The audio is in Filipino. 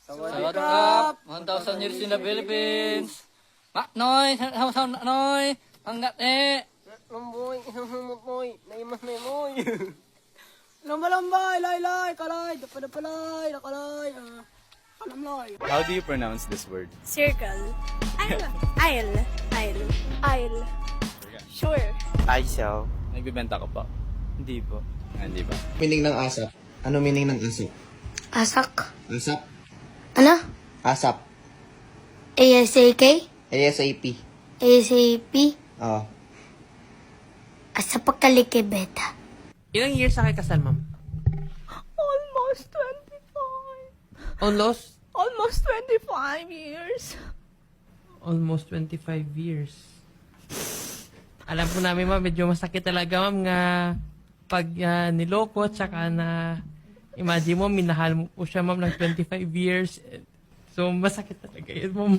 Sawadee Krap! 1,000 years in the Philippines! Noy! Noy! Hanggat Lamboy, humut moy, naimas na moy. Lamba-lambay, lay-lay, kalay, dapadapalay, nakalay, kalamlay. How do you pronounce this word? Circle. Aisle. Sure. Aisel. Nagbibenta ka pa? Hindi po. Hindi ba? Meaning ng asap. Ano meaning ng asap? Asak. Asap? Ano? Asap. ASAK? ASAP. ASAP? Oo. Asapakalikibeta. Ilang years na kayo kasal, ma'am? Almost 25. Almost 25 years. Almost 25 years. Alam po namin, ma'am, medyo masakit talaga, ma'am, nga pag niloko at saka na imagine mo, minahal mo po siya, ma'am, ng 25 years. So, masakit talaga yun, ma'am.